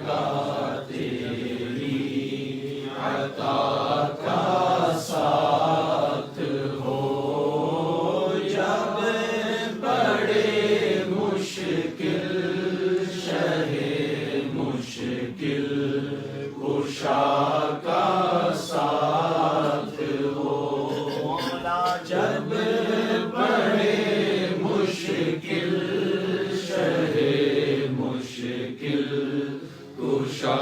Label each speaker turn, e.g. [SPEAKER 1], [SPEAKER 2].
[SPEAKER 1] کا تیری عطا کا ساتھ ہو، جب بڑے مشکل شہ مشکل کشا کا ساتھ ہو، جب بڑے مشکل شہ مشکل کشا